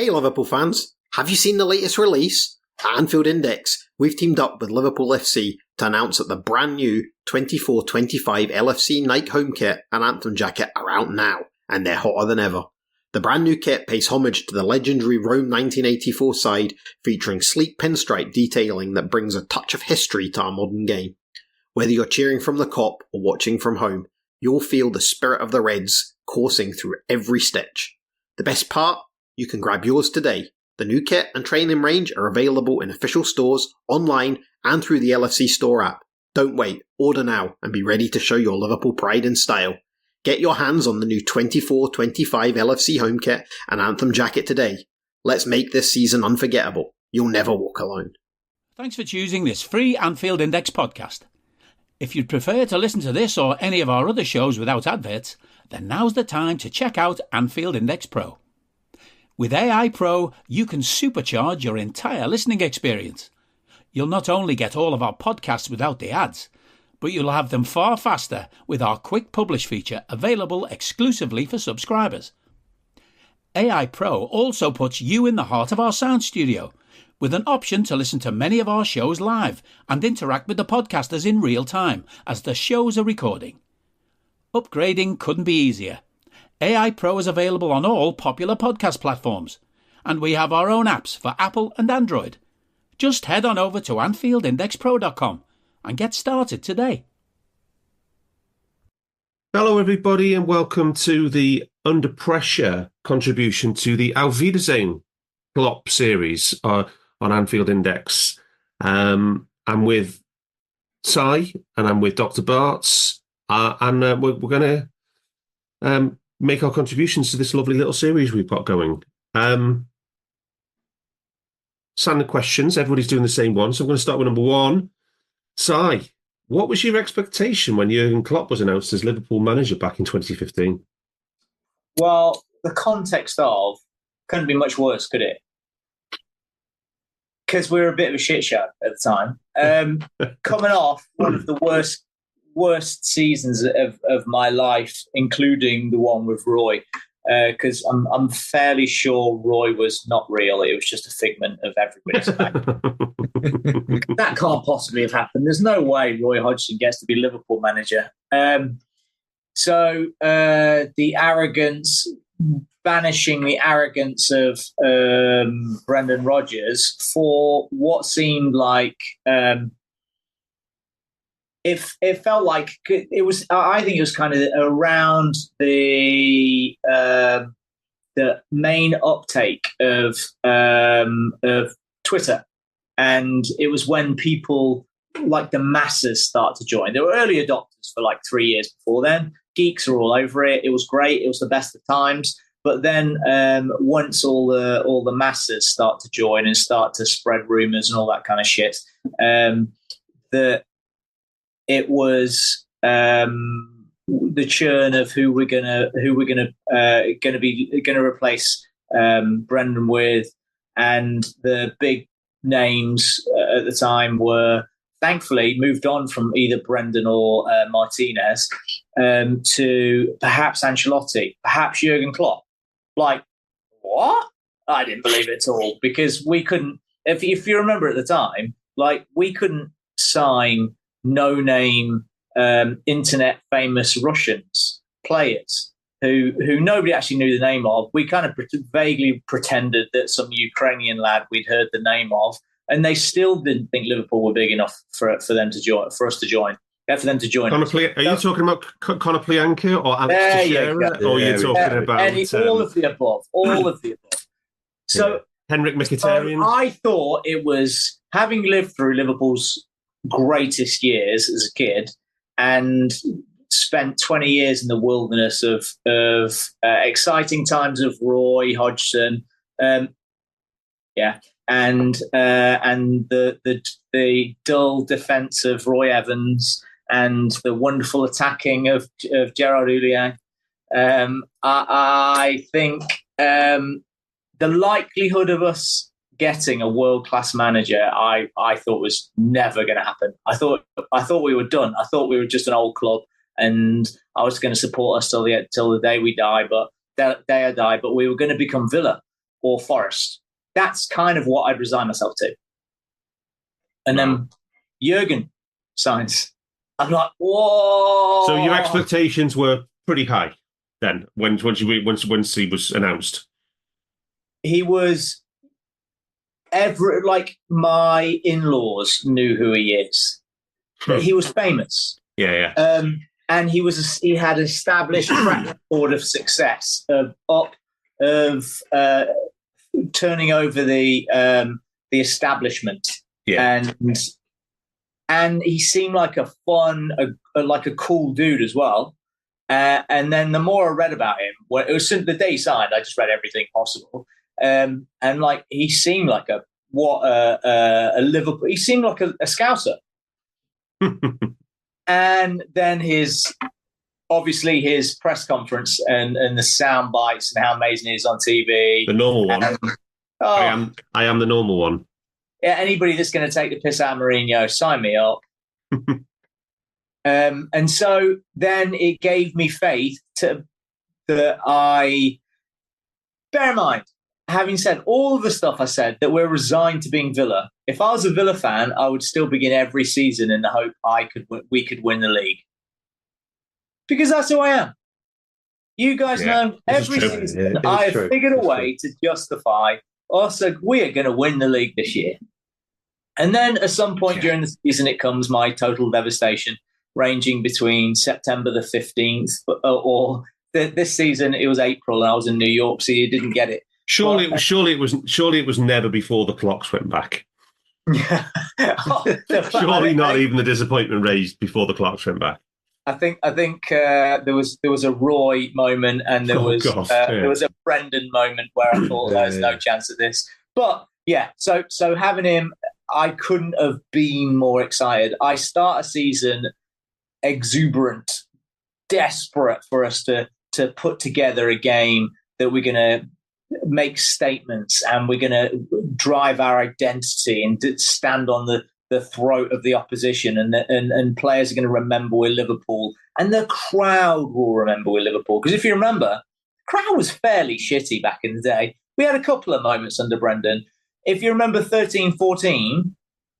Hey Liverpool fans, have you seen the latest release? At AnfieldIndex, we've teamed up with LiverpoolFC to announce that the brand new 24-25 LFC Nike home kit and anthem jacket are out now, and they're hotter than ever. The brand new kit pays homage to the legendary Rome 1984 side, featuring sleek pinstripe detailing that brings a touch of history to our modern game. Whether you're cheering from the Kop or watching from home, you'll feel the spirit of the Reds coursing through every stitch. The best part? You can grab yours today. The new kit and training range are available in official stores, online, and through the LFC store app. Don't wait, order now and be ready to show your Liverpool pride in style. Get your hands on the new 24-25 LFC home kit and anthem jacket today. Let's make this season unforgettable. You'll never walk alone. Thanks for choosing this free Anfield Index podcast. If you'd prefer to listen to this or any of our other shows without adverts, then now's the time to check out Anfield Index Pro. With AI Pro, you can supercharge your entire listening experience. You'll not only get all of our podcasts without the ads, but you'll have them far faster with our Quick Publish feature available exclusively for subscribers. AI Pro also puts you in the heart of our sound studio, with an option to listen to many of our shows live and interact with the podcasters in real time as the shows are recording. Upgrading couldn't be easier. AI Pro is available on all popular podcast platforms, and we have our own apps for Apple and Android. Just head on over to AnfieldIndexPro.com and get started today. Hello everybody and welcome to the Under Pressure contribution to the Auf Wiedersehen Klopp series on Anfield Index. I'm with Sai and I'm with Dr. Bartz and we're going to make our contributions to this lovely little series we've got going. Standard questions, everybody's doing the same one, so I'm going to start with number one. Sai, what was your expectation when Jurgen Klopp was announced as Liverpool manager back in 2015? Well, the context of couldn't be much worse, could it? Because we were a bit of a shit show at the time. Coming off one of the worst seasons of my life, including the one with Roy, because I'm fairly sure Roy was not real. It was just a figment of everybody's mind. That can't possibly have happened. There's no way Roy Hodgson gets to be Liverpool manager. So the arrogance, banishing the arrogance of Brendan Rodgers for what seemed like it felt like it was. I think it was kind of around the main uptake of Twitter, and it was when people like the masses start to join. There were early adopters for like 3 years before then. Geeks are all over it. It was great. It was the best of times. But then once all the masses start to join and start to spread rumors and all that kind of shit, that it was the churn of who we're gonna replace Brendan with, and the big names at the time were thankfully moved on from either Brendan or Martinez to perhaps Ancelotti, perhaps Jurgen Klopp. Like, what? I didn't believe it at all, because we couldn't. If you remember at the time, like, we couldn't sign no-name internet famous Russians players who nobody actually knew the name of. We kind of vaguely pretended that some Ukrainian lad we'd heard the name of, and they still didn't think Liverpool were big enough for them to join, for us to join. For them to join. Are you talking about Conor Plianka or Alex Teixeira? Or are you talking about all of the above? All of the above. So Henrik Mkhitaryan. So I thought it was, having lived through Liverpool's greatest years as a kid and spent 20 years in the wilderness of exciting times of Roy Hodgson, and the dull defence of Roy Evans and the wonderful attacking of Gerard Houllier. I think the likelihood of us getting a world-class manager, I thought was never going to happen. I thought we were done. I thought we were just an old club, and I was going to support us till the day we die, but day I die. But we were going to become Villa, or Forest. That's kind of what I'd resign myself to. And then Jurgen signs. I'm like, whoa. So your expectations were pretty high then once he was announced. He was my in-laws knew who he is. He was famous. Yeah. And he had established track record of success of turning over the establishment. Yeah. And he seemed like a fun, like a cool dude as well. And then the more I read about him, it was since the day he signed, I just read everything possible. And like he seemed like a Liverpool. He seemed like a Scouser. And then his press conference and the sound bites and how amazing he is on TV. The normal one. I am the normal one. Yeah, anybody that's going to take the piss out of Mourinho, sign me up. And so then it gave me faith that I, bear in mind, having said all of the stuff I said, that we're resigned to being Villa. If I was a Villa fan, I would still begin every season in the hope we could win the league. Because that's who I am. You guys know every season I have figured a way to justify also we are going to win the league this year. And then at some point during the season, it comes my total devastation, ranging between September the 15th or this season it was April and I was in New York, so you didn't get it. Surely it was never before the clocks went back. Surely not even the disappointment raised before the clocks went back. I think there was a Roy moment and there was a Brendan moment where I thought there's no chance of this. But yeah, so having him, I couldn't have been more excited. I start a season exuberant, desperate for us to put together a game that we're going to make statements and we're going to drive our identity and stand on the throat of the opposition, and players are going to remember we're Liverpool, and the crowd will remember we're Liverpool. Because if you remember, the crowd was fairly shitty back in the day. We had a couple of moments under Brendan. If you remember 13-14,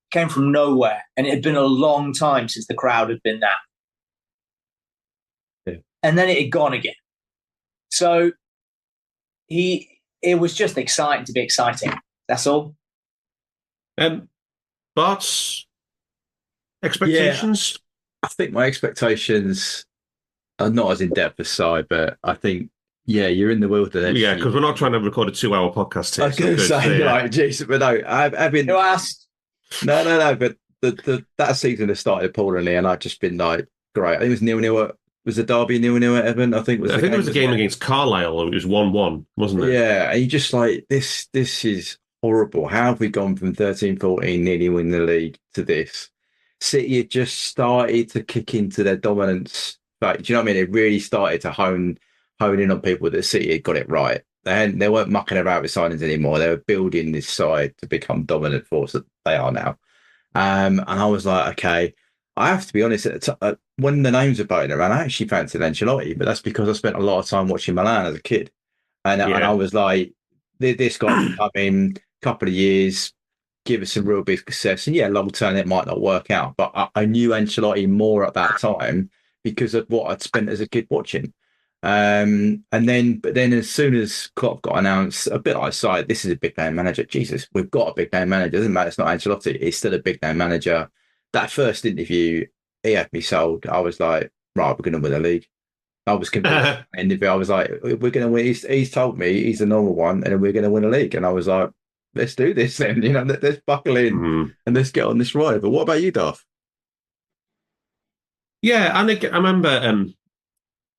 came from nowhere, and it had been a long time since the crowd had been that. Yeah. And then it had gone again. So it was just exciting to be exciting. That's all. Bart's expectations? Yeah, I think my expectations are not as in-depth as Si, but I think, you're in the wilderness. Yeah, because we're not trying to record a 2-hour podcast here. I was going to say, right, geez, but no, I've been... You asked? No, but that season has started appallingly, and I've just been like, great. I think it was 0-0 was the derby 0-0 at Everton? I think it was a game against Carlisle. It was 1-1, wasn't it? Yeah, and you just like, this is horrible. How have we gone from 13-14 nearly winning the league to this? City had just started to kick into their dominance. Like, do you know what I mean? It really started to hone in on people that City had got it right. They weren't mucking about with signings anymore. They were building this side to become dominant force that they are now. And I was like, okay, I have to be honest. When the names were voting around, I actually fancied Ancelotti, but that's because I spent a lot of time watching Milan as a kid. And I was like, this guy can come in, couple of years, give us some real big success, and long term it might not work out, but I knew Ancelotti more at that time because of what I'd spent as a kid watching. But then as soon as Klopp got announced, a bit like side, this is a big name manager. Jesus, we've got a big name manager. It doesn't matter, it's not Ancelotti, it's still a big name manager. That first interview, he had me sold. I was like, right, we're going to win the league. I was convinced. I was like, we're going to win. He's told me he's the normal one, and we're going to win a league. And I was like, let's do this then. Let's buckle in and let's get on this ride. But what about you, Duff? Yeah, and I remember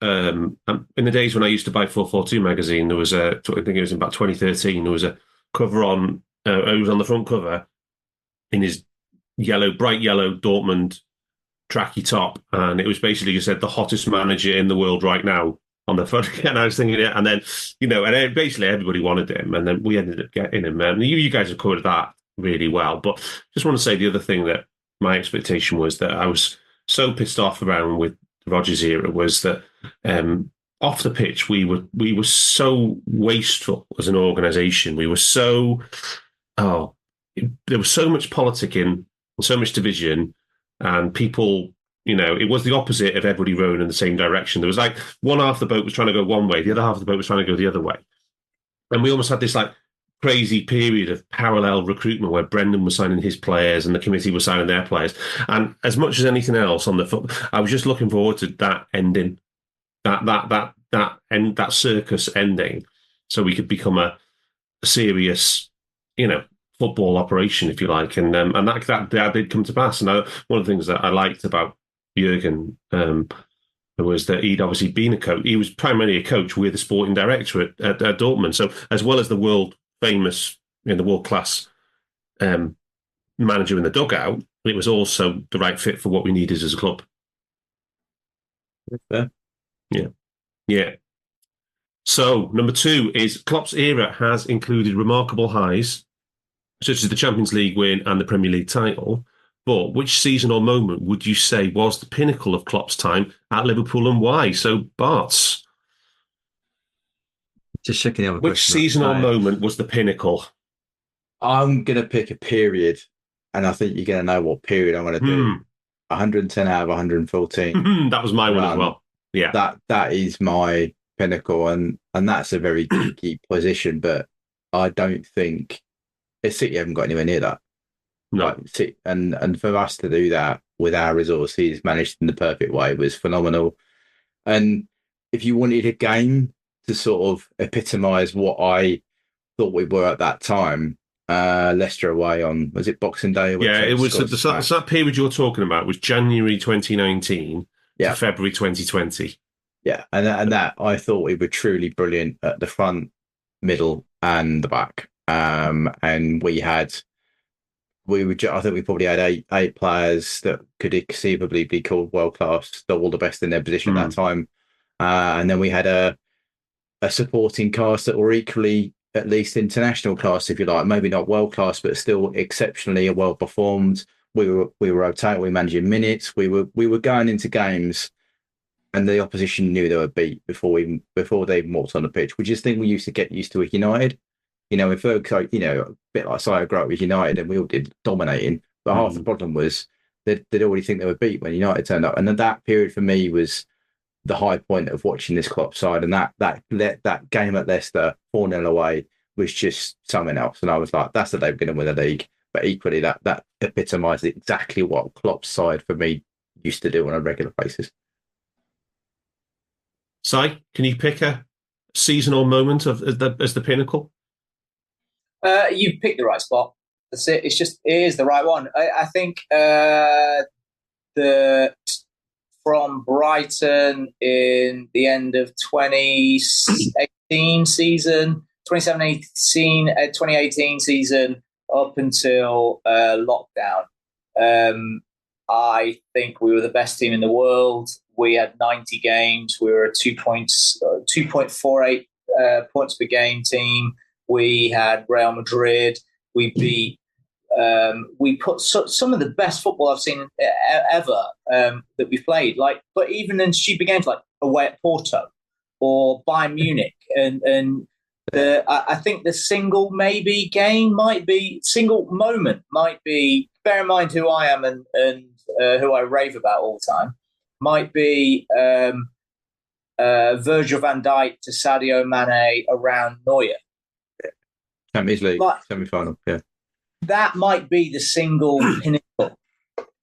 in the days when I used to buy 442 magazine, there was I think it was in about 2013, there was a cover on, it was on the front cover in his bright yellow Dortmund tracky top, and it was basically just said the hottest manager in the world right now on the front. And I was thinking, and then and basically everybody wanted him, and then we ended up getting him. And you guys have covered that really well, but just want to say the other thing that my expectation was that I was so pissed off around with Rodgers' era was that off the pitch, we were so wasteful as an organisation. We were so there was so much politicking and so much division, and people. It was the opposite of everybody rowing in the same direction. There was like one half of the boat was trying to go one way, the other half of the boat was trying to go the other way. And we almost had this like crazy period of parallel recruitment where Brendan was signing his players and the committee was signing their players. And as much as anything else on the foot, I was just looking forward to that ending, that circus ending, so we could become a serious, football operation, if you like. And that did come to pass. And one of the things that I liked about Jurgen was that he'd obviously been a coach. He was primarily a coach with a sporting director at Dortmund. So as well as the world famous, the world class manager in the dugout, it was also the right fit for what we needed as a club. Fair. Yeah. So number 2 is Klopp's era has included remarkable highs, such as the Champions League win and the Premier League title. But which season or moment would you say was the pinnacle of Klopp's time at Liverpool, and why? So, Barts. Just checking the other Which season or moment was the pinnacle? I'm going to pick a period, and I think you're going to know what period I'm going to do. 110 out of 114. That was my one as well. Yeah. That is my pinnacle, and that's a very tricky position, but I don't think City haven't got anywhere near that. No. And for us to do that with our resources, managed in the perfect way, was phenomenal. And if you wanted a game to sort of epitomise what I thought we were at that time, Leicester away on, was it Boxing Day? Yeah, it was. So that period you're talking about was January 2019 to February 2020. Yeah, and that I thought we were truly brilliant at the front, middle, and the back. And I think we probably had eight players that could conceivably be called world class, all the best in their position at that time. And then we had a supporting cast that were equally, at least international class, if you like, maybe not world class, but still exceptionally well performed. We were rotating, we were managing minutes, we were going into games, and the opposition knew they were beat before they even walked on the pitch, which is the thing we used to get used to with United. If Ferguson, a bit like Sire grew up with United, and we all did dominating, but half the problem was they'd already think they were beat when United turned up. And then that period for me was the high point of watching this Klopp side, and that game at Leicester 4-0 away was just something else. And I was like, that's the day we're going to win the league. But equally, that epitomised exactly what Klopp's side for me used to do on a regular basis. Si, can you pick a seasonal moment as the pinnacle? You've picked the right spot. That's it. It is the right one. I think from Brighton in the end of 2018 season, 2018 season up until lockdown. I think we were the best team in the world. We had 90 games. We were a 2.48 points per game team. We had Real Madrid. We beat. We put some of the best football I've seen ever that we've played. But even in stupid games like away at Porto or Bayern Munich, and I think the single moment might be. Bear in mind who I am and who I rave about all the time. Might be Virgil van Dijk to Sadio Mane around Neuer. Champions League semi-final, yeah. That might be the single pinnacle,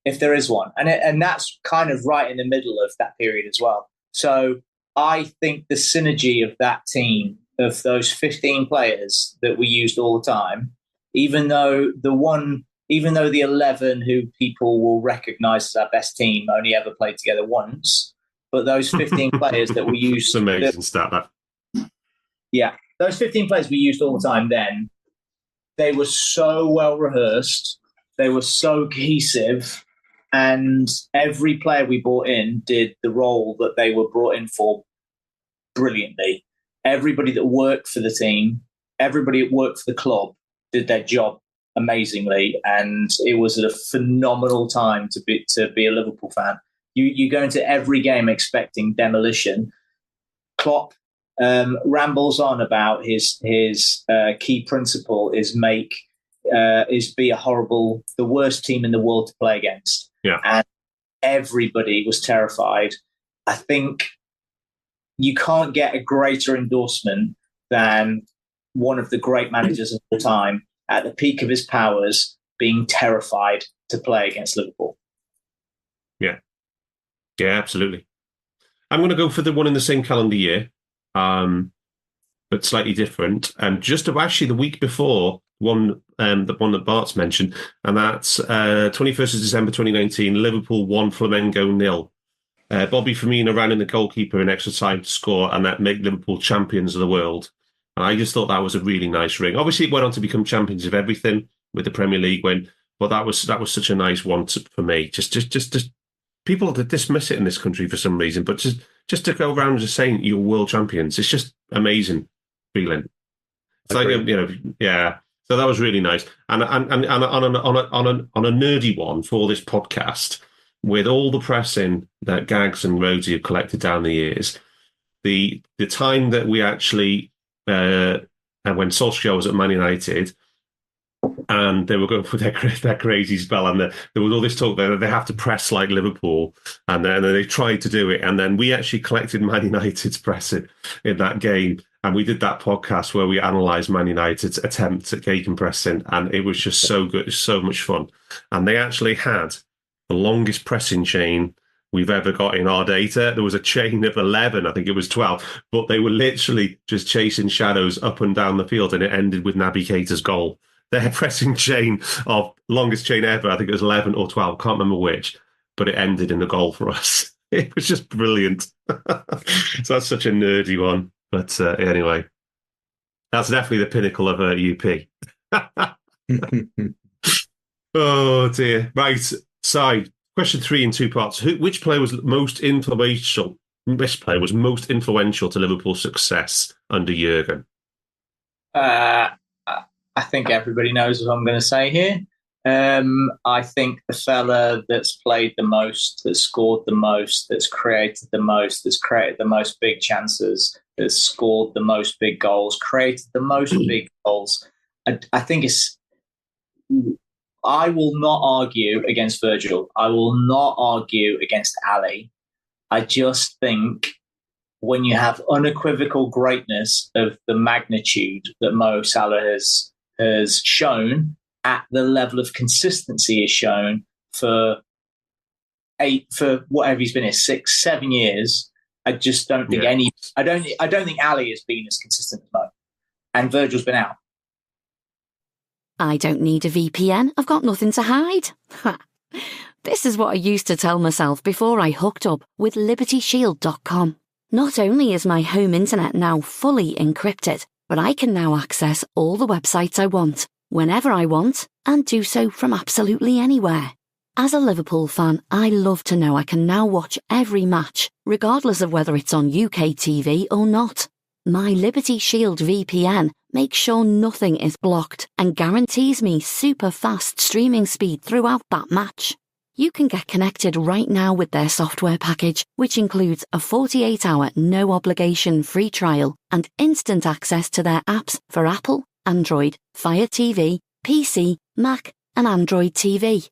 if there is one. And that's kind of right in the middle of that period as well. So I think the synergy of that team, of those 15 players that we used all the time, even though the 11 who people will recognise as our best team only ever played together once, but those 15 players that we used... It's amazing stat, that. Yeah. Those 15 players we used all the time then, they were so well rehearsed, they were so cohesive, and every player we brought in did the role that they were brought in for brilliantly. Everybody that worked for the team, everybody that worked for the club did their job amazingly, and it was a phenomenal time to be a Liverpool fan. You go into every game expecting demolition. Klopp rambles on about his key principle is be the worst team in the world to play against. Yeah. And everybody was terrified. I think you can't get a greater endorsement than one of the great managers of all time at the peak of his powers being terrified to play against Liverpool. Yeah, absolutely. I'm going to go for the one in the same calendar year, but slightly different. Just actually the week before the one that Bart's mentioned, and that's 21st of December 2019, Liverpool 1, Flamengo 0. Bobby Firmino ran in the goalkeeper in extra time to score, and that made Liverpool champions of the world. And I just thought that was a really nice ring. Obviously, it went on to become champions of everything with the Premier League win, but that was such a nice one for me. Just people that dismiss it in this country for some reason, but just to go around just saying you're world champions, it's just amazing feeling. It's like yeah. So that was really nice. And on a nerdy one for this podcast, with all the pressing that Gags and Rhodesy have collected down the years, the time that we actually when Solskjaer was at Man United, and they were going for their crazy spell, and there was all this talk that they have to press like Liverpool, and then they tried to do it, and then we actually collected Man United's pressing in that game, and we did that podcast where we analysed Man United's attempts at gegenpressing, and it was just so good, it was so much fun, and they actually had the longest pressing chain we've ever got in our data. There was a chain of 11, I think it was 12, but they were literally just chasing shadows up and down the field, and it ended with Naby Keita's goal. Their pressing chain of longest chain ever, I think it was 11 or 12, can't remember which, but it ended in a goal for us. It was just brilliant. So that's such a nerdy one. But anyway, that's definitely the pinnacle of UP. Oh dear. Right, so question 3 in 2 parts. Which player was most influential? This player was most influential to Liverpool's success under Jurgen? I think everybody knows what I'm going to say here. I think the fella that's played the most, that's scored the most, that's created the most big chances, that's scored the most big goals, created the most big goals. I think I will not argue against Virgil. I will not argue against Ali. I just think when you have unequivocal greatness of the magnitude that Mo Salah has shown at the level of consistency is shown for whatever he's been here, 6-7 years. I just don't think I don't think Ali has been as consistent as Mo, and Virgil's been out. I don't need a VPN. I've got nothing to hide. This is what I used to tell myself before I hooked up with LibertyShield.com. Not only is my home internet now fully encrypted, but I can now access all the websites I want, whenever I want, and do so from absolutely anywhere. As a Liverpool fan, I love to know I can now watch every match, regardless of whether it's on UK TV or not. My Liberty Shield VPN makes sure nothing is blocked and guarantees me super fast streaming speed throughout that match. You can get connected right now with their software package, which includes a 48-hour no-obligation free trial and instant access to their apps for Apple, Android, Fire TV, PC, Mac, and Android TV.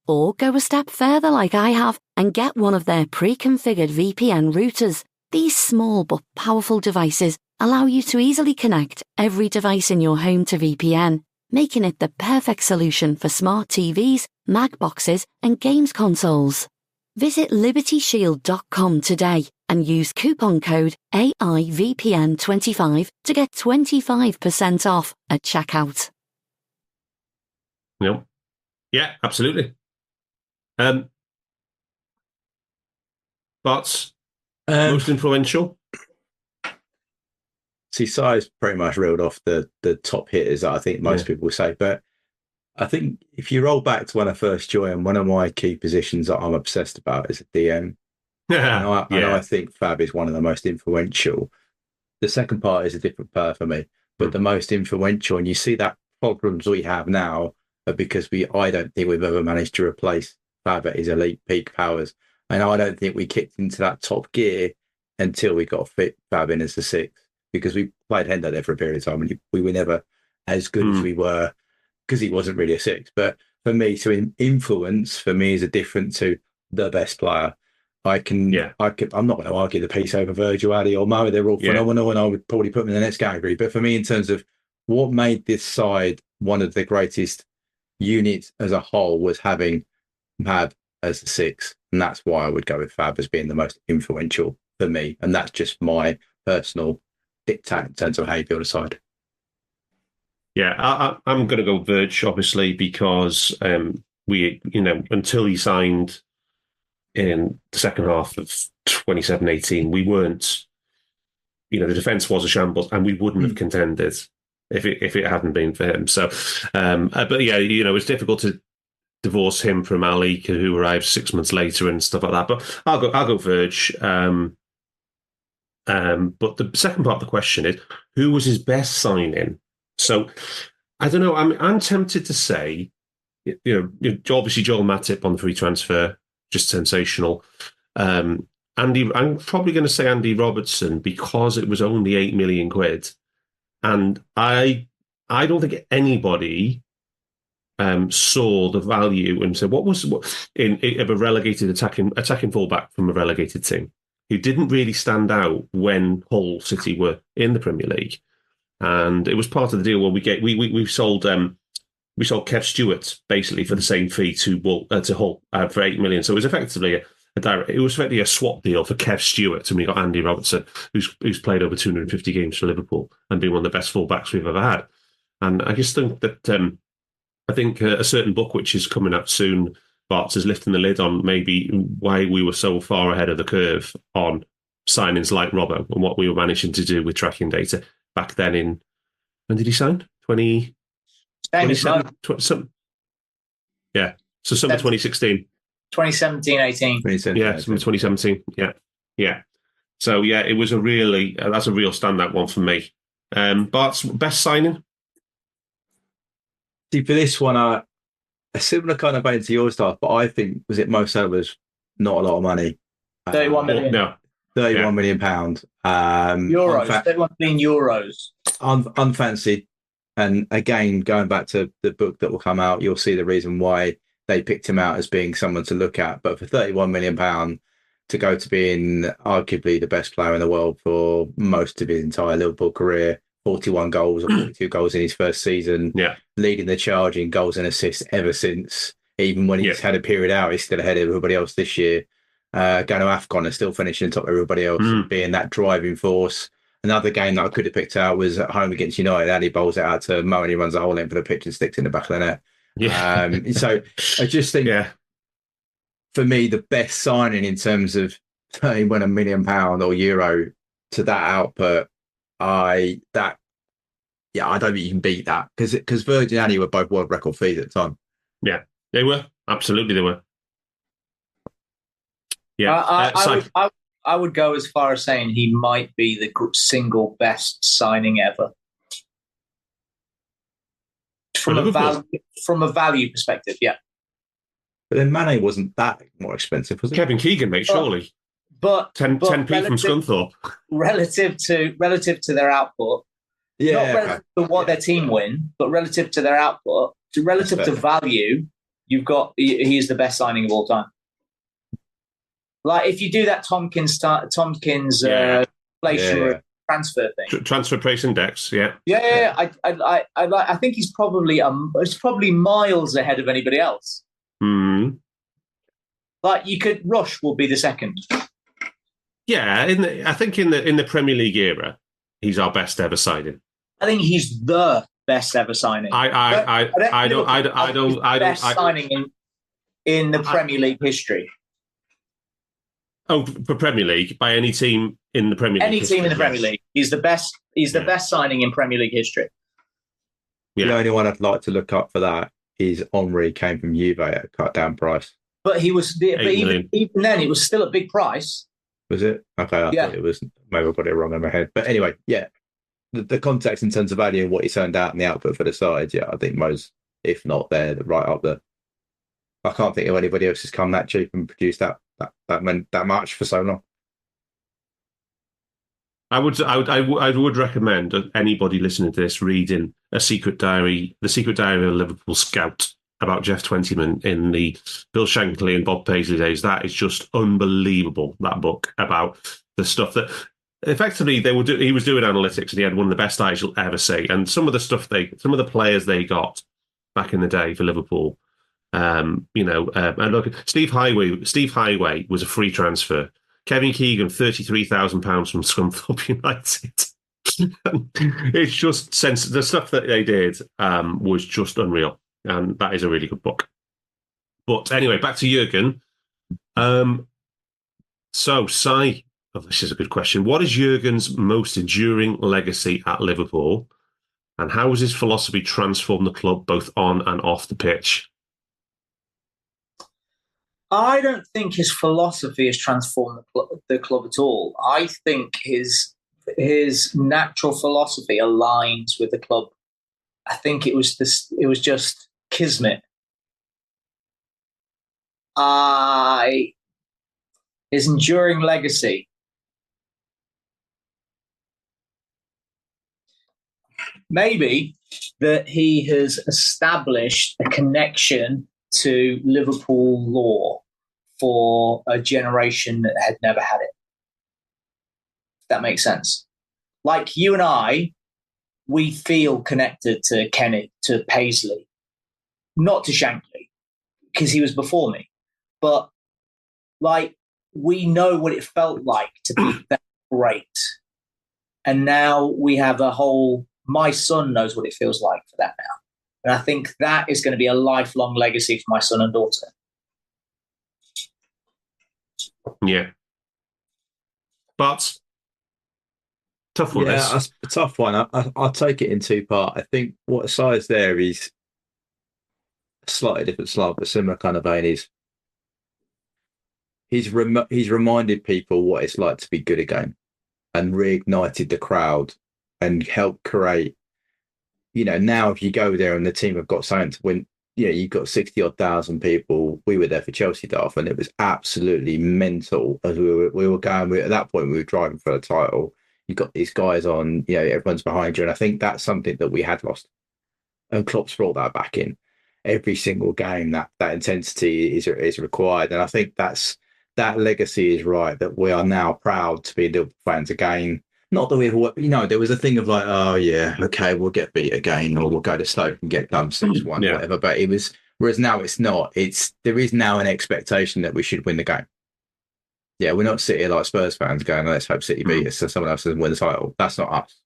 Or go a step further like I have and get one of their pre-configured VPN routers. These small but powerful devices allow you to easily connect every device in your home to VPN, making it the perfect solution for smart TVs, Mac boxes, and games consoles. Visit LibertyShield.com today and use coupon code AIVPN25 to get 25% off at checkout. No. Yeah, absolutely. But most influential? See, Si's pretty much reeled off the top hitters that I think most people will say. But I think if you roll back to when I first joined, one of my key positions that I'm obsessed about is a DM. I know I think Fab is one of the most influential. The second part is a different player for me, but the most influential. And you see that problems we have now are because I don't think we've ever managed to replace Fab at his elite peak powers. And I don't think we kicked into that top gear until we got fit Fab in as the 6th, because we played Hendo there for a period of time and we were never as good as we were because he wasn't really a 6. But for me, to influence for me is a different to the best player. I'm not going to argue the piece over Virgil, Ali, or Mo. They're all phenomenal, and I would probably put them in the next category. But for me, in terms of what made this side one of the greatest units as a whole, was having Fab as the 6, and that's why I would go with Fab as being the most influential for me. And that's just my personal dictate in terms of how you build a side. Yeah, I'm going to go Virg, obviously, because until he signed in the second half of 27-18, we weren't, the defence was a shambles, and we wouldn't have contended if it hadn't been for him. So, but yeah, it's difficult to divorce him from Ali, who arrived 6 months later and stuff like that. But I'll go Virg. But the second part of the question is, who was his best signing? So I don't know. I'm tempted to say, obviously Joel Matip on the free transfer, just sensational. I'm probably going to say Andy Robertson, because it was only 8 million quid, and I don't think anybody saw the value and said what of a relegated attacking fullback from a relegated team who didn't really stand out when Hull City were in the Premier League. And it was part of the deal where we sold Kev Stewart basically for the same fee to Hull for 8 million. So it was effectively a swap deal for Kev Stewart, and we got Andy Robertson, who's played over 250 games for Liverpool and been one of the best fullbacks we've ever had. And I just think that a certain book which is coming up soon, Bart's, is lifting the lid on maybe why we were so far ahead of the curve on signings like Robbo and what we were managing to do with tracking data. Back then when did he sign? 2017? Yeah. So summer 2016. 2017-18. Yeah, summer 2017. Yeah. Yeah. So yeah, it was that's a real standout one for me. Bart's best signing? See, for this one, a similar kind of vein to your stuff, but I think, was it Mo Salah's not a lot of money? 31 million. No. 31 million pounds. Euros. 31 million euros. Unfancied. And again, going back to the book that will come out, you'll see the reason why they picked him out as being someone to look at. But for £31 million to go to being arguably the best player in the world for most of his entire Liverpool career, 41 goals or 42 goals in his first season, leading the charge in goals and assists ever since. Even when he's had a period out, he's still ahead of everybody else this year. Going to AFCON and still finishing top of everybody else, being that driving force. Another game that I could have picked out was at home against United. Ali bowls it out to Mo and he runs the whole length of the pitch and sticks in the back of the net. Yeah. So I just think, for me, the best signing in terms of £31 million or euro to that output, I don't think you can beat that, because Virgin and Ali were both world record fees at the time. Yeah, they were. Absolutely, they were. Yeah, I would go as far as saying he might be the single best signing ever. From a value perspective, yeah. But then Mane wasn't that more expensive, was it? Kevin Keegan, mate, surely. But 10p from Scunthorpe. Relative to their output, not relative to what their team win, but relative to their output, relative to value, he is the best signing of all time. Like if you do that Tompkins inflation transfer thing, transfer price index, I think he's probably miles ahead of anybody else. Like Rush will be the second. Yeah, I think in the Premier League era, he's our best ever signing. I think he's the best ever signing. I don't best signing in the Premier League history. Oh, for Premier League, by any team in the Premier League. Any team in the Premier League. He's the best. He's the best signing in Premier League history. Yeah. The only one I'd like to look up for that is Henry, came from Juve at a cut down price. But he was. Even then, it was still a big price. Was it? Okay, I thought it was. Maybe I got it wrong in my head. But anyway, the context in terms of value and what he turned out and the output for the side, I think most, if not there, right up there. I can't think of anybody else who's come that cheap and produced that much for so long. I would recommend anybody listening to this reading The Secret Diary of a Liverpool Scout about Jeff Twentyman in the Bill Shankly and Bob Paisley days. That is just unbelievable, that book, about the stuff that effectively he was doing analytics, and he had one of the best eyes you'll ever see. And some of the players they got back in the day for Liverpool, and look, Steve Highway was a free transfer. Kevin Keegan, £33,000 from Scunthorpe United. It's just the stuff that they did was just unreal, and that is a really good book. But anyway, back to Jurgen. So, Si, this is a good question. What is Jurgen's most enduring legacy at Liverpool, and how has his philosophy transformed the club both on and off the pitch? I don't think his philosophy has transformed the club at all. I think his natural philosophy aligns with the club. I think it was just kismet. His enduring legacy. Maybe that he has established a connection to Liverpool law for a generation that had never had it. If that makes sense. Like you and I, we feel connected to Kennett, to Paisley, not to Shankly, because he was before me. But like we know what it felt like to be that great. And now we have my son knows what it feels like for that now. And I think that is going to be a lifelong legacy for my son and daughter. Yeah. But tough one. Yeah, that's a tough one. I'll take it in two parts. I think what size there is a slightly different slant, but similar kind of vein is he's reminded people what it's like to be good again and reignited the crowd and helped create. Now if you go there and the team have got something to win, you've got 60-odd thousand people. We were there for Chelsea, Darth, and it was absolutely mental as we were going. At that point, we were driving for the title. You've got these guys on, everyone's behind you. And I think that's something that we had lost. And Klopp's brought that back in. Every single game, that intensity is required. And I think that legacy is right, that we are now proud to be Liverpool fans again. Not that there was a thing of like, oh yeah, okay, we'll get beat again, or we'll go to Stoke and get done 6-1, whatever. But it was, whereas now it's not. There is now an expectation that we should win the game. Yeah, we're not sitting like Spurs fans going, let's hope City beat us so someone else doesn't win the title. That's not us.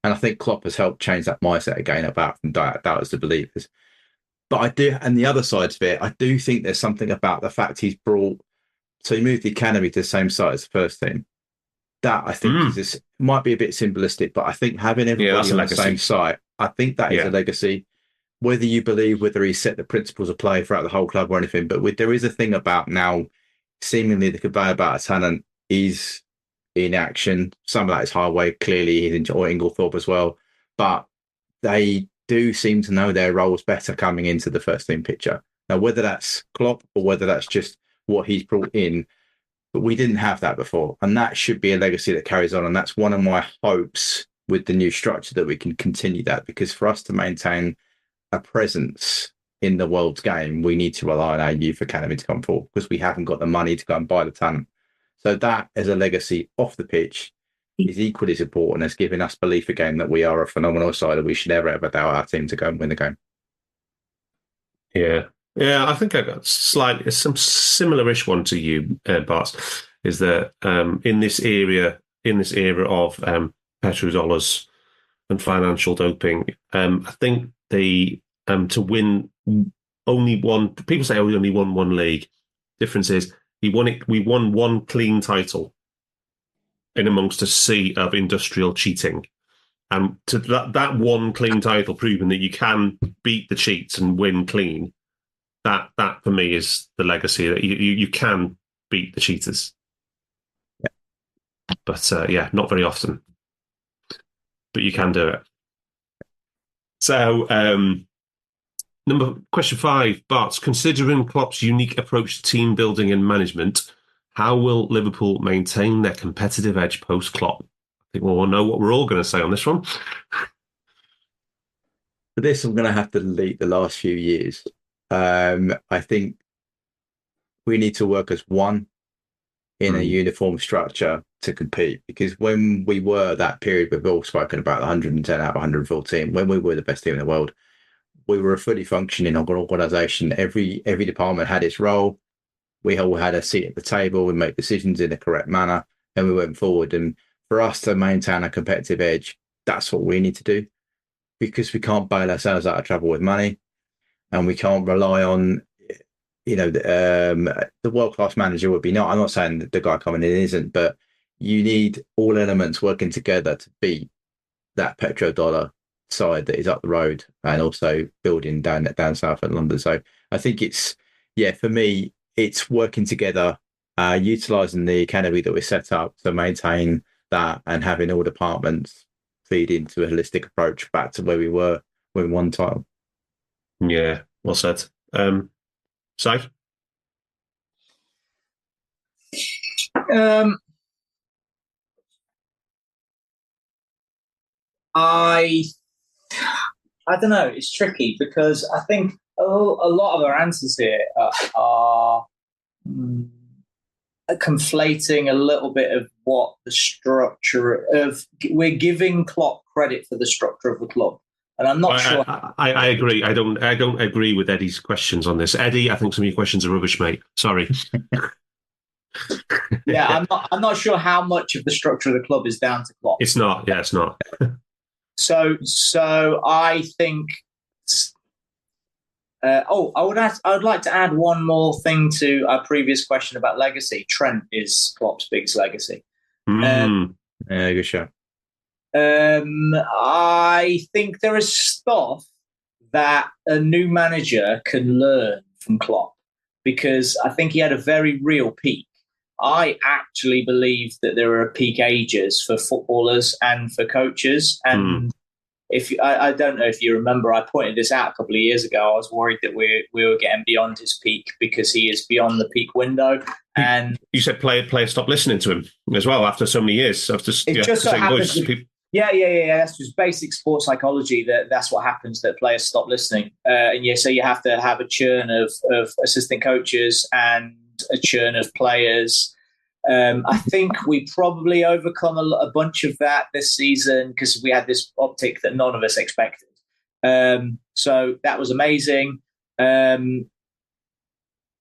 And I think Klopp has helped change that mindset again about from doubters to believers. But I do, and the other side of it, I do think there's something about the fact he moved the academy to the same site as the first team. That I think might be a bit symbolistic, but I think having everybody on the same site, I think that is a legacy. Whether you believe whether he set the principles of play throughout the whole club or anything, but there is a thing about now, seemingly the conveyor belt of talent is in action. Some of that is Highway, clearly he's or Inglethorpe as well, but they do seem to know their roles better coming into the first team picture. Now, whether that's Klopp or whether that's just what he's brought in, but we didn't have that before. And that should be a legacy that carries on. And that's one of my hopes with the new structure, that we can continue that, because for us to maintain a presence in the world's game, we need to rely on our youth academy to come forward, because we haven't got the money to go and buy the talent. So that as a legacy off the pitch is equally as important as giving us belief again that we are a phenomenal side and we should never ever doubt our team to go and win the game. Yeah. Yeah, I think I got some similar-ish one to you, Bart, is that in this era of petrodollars and financial doping, I think to win only one. People say, we only won one league. Difference is we won one clean title in amongst a sea of industrial cheating, and to that one clean title, proving that you can beat the cheats and win clean. That for me is the legacy, that you can beat the cheaters. Yeah. But not very often. But you can do it. So question 5, Bart, considering Klopp's unique approach to team building and management, how will Liverpool maintain their competitive edge post-Klopp? I think we'll know what we're all going to say on this one. For this, I'm going to have to delete the last few years. I think we need to work as one in a uniform structure to compete, because when we were that period, we've all spoken about 110 out of 114, when we were the best team in the world, we were a fully functioning organisation. Every department had its role. We all had a seat at the table. We made decisions in the correct manner, and we went forward. And for us to maintain a competitive edge, that's what we need to do, because we can't bail ourselves out of trouble with money, and we can't rely on, the world-class manager would be not. I'm not saying that the guy coming in isn't, but you need all elements working together to beat that petrodollar side that is up the road, and also building down south in London. So I think for me, it's working together, utilising the academy that we set up to maintain that, and having all departments feed into a holistic approach back to where we were when we won the title. Yeah, well said. Si? I don't know. It's tricky, because I think a lot of our answers here are conflating a little bit of what the structure of. We're giving Klopp credit for the structure of the club, and I'm not sure. I agree. I don't agree with Eddie's questions on this. Eddie, I think some of your questions are rubbish, mate. Sorry. Yeah, I'm not sure how much of the structure of the club is down to Klopp. It's not. Yeah, it's not. So I think. I would like to add one more thing to our previous question about legacy. Trent is Klopp's biggest legacy. Yeah, good show. I think there is stuff that a new manager can learn from Klopp, because I think he had a very real peak. I actually believe that there are peak ages for footballers and for coaches. And I don't know if you remember, I pointed this out a couple of years ago. I was worried that we were getting beyond his peak, because he is beyond the peak window. And you said players stop listening to him as well after so many years. After it just so happens. Yeah. That's just basic sports psychology. That's what happens. That players stop listening, so you have to have a churn of assistant coaches and a churn of players. I think we probably overcome a bunch of that this season, because we had this uptick that none of us expected. So that was amazing.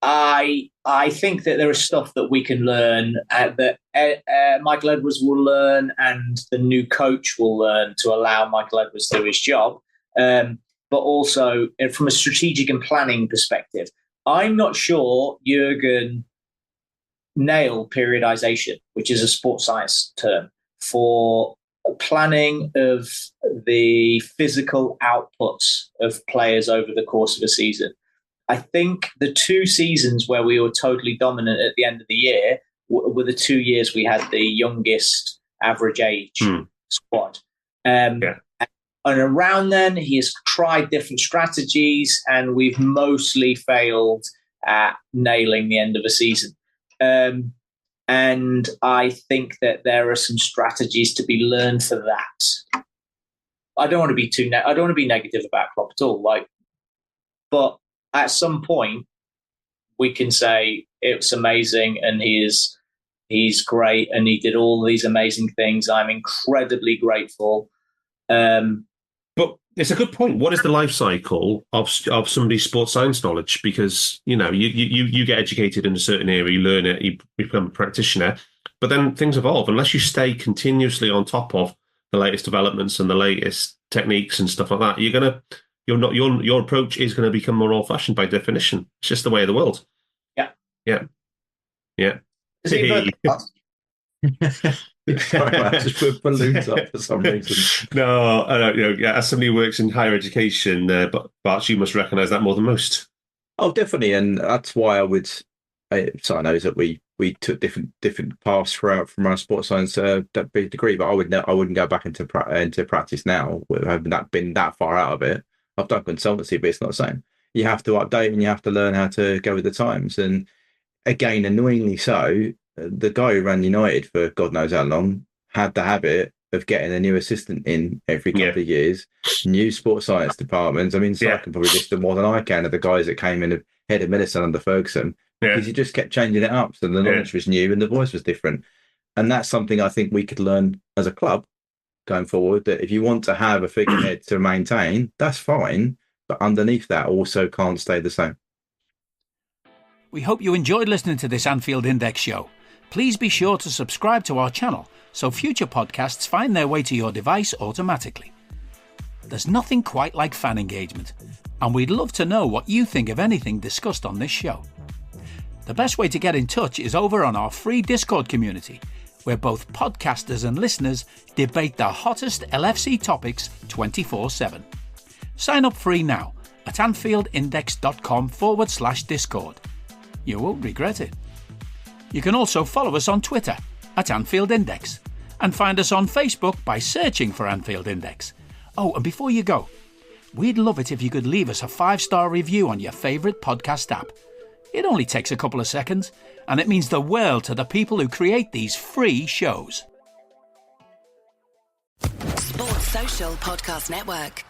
I think that there is stuff that we can learn, that Michael Edwards will learn, and the new coach will learn, to allow Michael Edwards to do his job. But also from a strategic and planning perspective, I'm not sure Jurgen nailed periodization, which is a sports science term for planning of the physical outputs of players over the course of a season. I think the 2 seasons where we were totally dominant at the end of the year were the 2 years we had the youngest average age squad. And around then, he has tried different strategies, and we've mostly failed at nailing the end of a season. And I think that there are some strategies to be learned for that. I don't want to be I don't want to be negative about Klopp at all. But at some point, we can say it was amazing, and he's great, and he did all these amazing things. I'm incredibly grateful. But it's a good point. What is the life cycle of somebody's sports science knowledge? Because, you get educated in a certain area, you learn it, you become a practitioner, but then things evolve. Unless you stay continuously on top of the latest developments and the latest techniques and stuff like that, your approach is going to become more old-fashioned by definition. It's just the way of the world. Yeah. Sorry, I just put balloons up for some reason. No, I don't. As somebody who works in higher education, Bart, you must recognise that more than most. Oh, definitely, and that's why I knows that we took different paths throughout from our sports science degree, but I wouldn't go back into practice now. I haven't been that far out of it. I've done consultancy, but it's not the same. You have to update, and you have to learn how to go with the times. And again, annoyingly so, the guy who ran United for God knows how long had the habit of getting a new assistant in every couple of years, new sports science departments. I mean, Si can probably list them more than I can of the guys that came in head of medicine under Ferguson, because he just kept changing it up. So the knowledge was new and the voice was different. And that's something I think we could learn as a club going forward, that if you want to have a figurehead to maintain, that's fine. But underneath that also can't stay the same. We hope you enjoyed listening to this Anfield Index show. Please be sure to subscribe to our channel so future podcasts find their way to your device automatically. There's nothing quite like fan engagement, and we'd love to know what you think of anything discussed on this show. The best way to get in touch is over on our free Discord community, where both podcasters and listeners debate the hottest LFC topics 24/7. Sign up free now at AnfieldIndex.com/Discord. You won't regret it. You can also follow us on Twitter at AnfieldIndex and find us on Facebook by searching for Anfield Index. Oh, and before you go, we'd love it if you could leave us a 5-star review on your favourite podcast app. It only takes a couple of seconds, and it means the world to the people who create these free shows. Sports Social Podcast Network.